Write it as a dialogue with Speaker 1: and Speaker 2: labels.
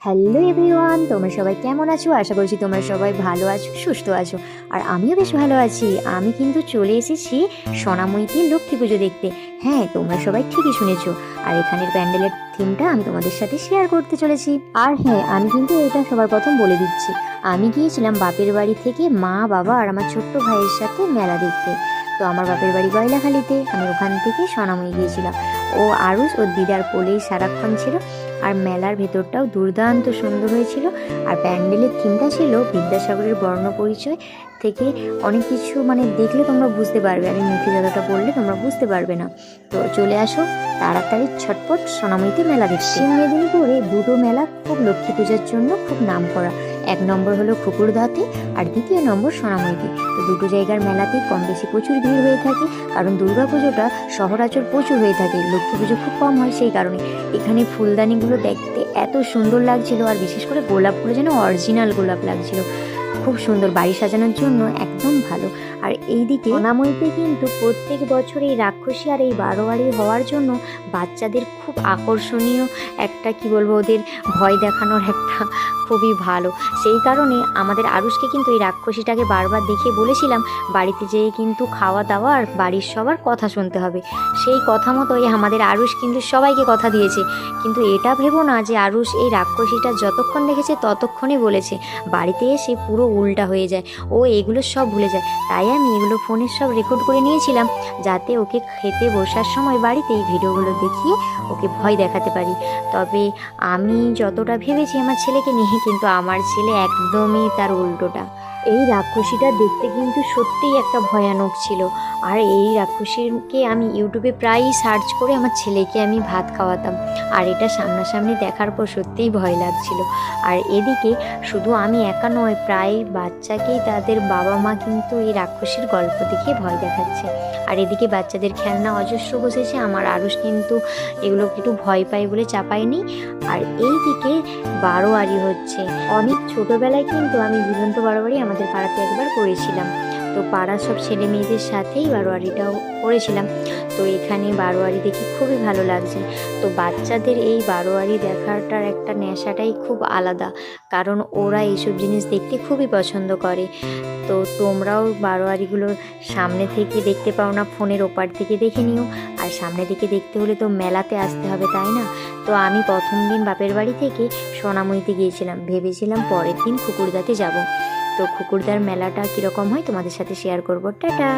Speaker 1: Hello everyone, তোমরা সবাই কেমন আছো? আশা করছি তোমরা সবাই ভালো আছো, সুস্থ আছো। আর আমিও বেশ ভালো আছি। আমি কিন্তু চলে এসেছি সোনাময়ীতে লক্ষ্মী পুজো দেখতে। হ্যাঁ, তোমরা সবাই ঠিকই শুনেছো। আর এখানের প্যান্ডেলের থিমটা আমি তোমাদের সাথে শেয়ার করতে চলেছি। আর হ্যাঁ, আমি কিন্তু এটা সবার প্রথম বলে দিচ্ছি, আমি গিয়েছিলাম বাপের বাড়ি থেকে মা, বাবা আর আমার ছোট্ট ভাইয়ের সাথে মেলা দেখতে। তো আমার বাপের বাড়ি গয়লাখালিতে, আমি ওখান থেকে সোনাময়ী গিয়েছিলাম। ও আরুষ ওর দিদার কোলেই সারাক্ষণ ছিল। আর মেলার ভেতরটাও দুর্দান্ত সুন্দর হয়েছিল। আর প্যান্ডেলের থিমটা ছিল বিদ্যাসাগরের বর্ণ পরিচয় থেকে অনেক কিছু, মানে দেখলে তোমরা বুঝতে পারবে, আমি মুখে যতটা বললে তোমরা বুঝতে পারবে না। তো চলে আসো তাড়াতাড়ি ছটপট সোনাময়ীতে মেলা দেখতে। পশ্চিম মেদিনীপুরে দুটো মেলা খুব লক্ষ্মী পূজার জন্য খুব নাম করা। এক নম্বর হলো খুকুরদাতে আর দ্বিতীয় নম্বর সোনাময়ীতে। তো দুটো জায়গার মেলাতেই কম বেশি প্রচুর ভিড় হয়ে থাকে, কারণ দুর্গা পুজোটা সহরাচর প্রচুর হয়ে থাকে, লক্ষ্মী পুজো খুব কম হয়। সেই কারণে এখানে ফুলদানিগুলো দেখতে এত সুন্দর লাগছিল, আর বিশেষ করে গোলাপগুলো যেন অরিজিনাল গোলাপ লাগছিল, খুব সুন্দর, বাড়ি সাজানোর জন্য একদম ভালো। আর এইদিকে সোনাময়ীতে কিন্তু প্রত্যেক বছর এই রাক্ষসী আর এই বারোয়ারি হওয়ার জন্য বাচ্চাদের খুব আকর্ষণীয় একটা, কি বলবো, ওদের ভয় দেখানোর একটা খুবই ভালো। সেই কারণে আমাদের আরুষকে কিন্তু এই রাক্ষসীটাকে বারবার দেখে বলেছিলাম বাড়িতে যেয়ে কিন্তু খাওয়া দাওয়া আর বাড়ির সবার কথা শুনতে হবে। সেই কথা মতোই আমাদের আরুষ কিন্তু সবাইকে কথা দিয়েছে। কিন্তু এটা ভেবো না যে আরুষ এই রাক্ষসীটা যতক্ষণ দেখেছে ততক্ষণই বলেছে, বাড়িতে এসে পুরো উল্টা হয়ে যায়, ও এগুলো সব ভুলে যায়। তাই আমি এগুলো ফোনে সব রেকর্ড করে নিয়েছিলাম, যাতে ওকে খেতে বসার সময় বাড়িতে এই ভিডিওগুলো দেখিয়ে ওকে ভয় দেখাতে পারি। তবে আমি যতটা ভেবেছি আমার ছেলেকে নিয়ে, কিন্তু আমার ছেলে একদমই তার উল্টোটা। এই রাক্ষসীটা দেখতে কিন্তু সত্যিই একটা ভয়ানক ছিল। আর এই রাক্ষসীকে আমি ইউটিউবে প্রায়ই সার্চ করে আমার ছেলেকে আমি ভাত খাওয়াতাম। আর এটা সামনাসামনি দেখার পর সত্যিই ভয় লাগছিল। আর এদিকে শুধু আমি একা নয়, প্রায় বাচ্চাকেই তাদের বাবা মা কিন্তু এই রাক্ষসীর গল্প দেখে ভয় দেখাচ্ছে। আর এদিকে বাচ্চাদের খেলনা অজস্র বসেছে, আমার আরুষ কিন্তু এগুলো একটু ভয় পায় বলে চাপায়নি। আর এইদিকে বারোয়ারি হচ্ছে। অনেক ছোটোবেলায় কিন্তু আমি ঝুলন্ত বারোয়ারি আমাদের পাড়াতে একবার করেছিলাম। তো পাড়ার সব ছেলে মেয়েদের সাথেই বারোয়ারিটাও করেছিলাম। তো এখানে বারোয়ারি দেখে খুবই ভালো লাগছে। তো বাচ্চাদের এই বারোয়ারি দেখাটার একটা নেশাটাই খুব আলাদা, কারণ ওরা এইসব জিনিস দেখতে খুবই পছন্দ করে। তো তোমরাও বারোয়ারিগুলো সামনে থেকে দেখতে পাও না, ফোনের ওপার থেকে দেখে নিও। আর সামনে দিকে দেখতে হলে তো মেলাতে আসতে হবে, তাই না? তো আমি প্রথম দিন বাপের বাড়ি থেকে সোনাময়ীতে গিয়েছিলাম, ভেবেছিলাম পরের দিন খুকুরদাতে যাব। তো খুকুরদার মেলাটা কীরকম হয় তোমাদের সাথে শেয়ার করবো। টাটা।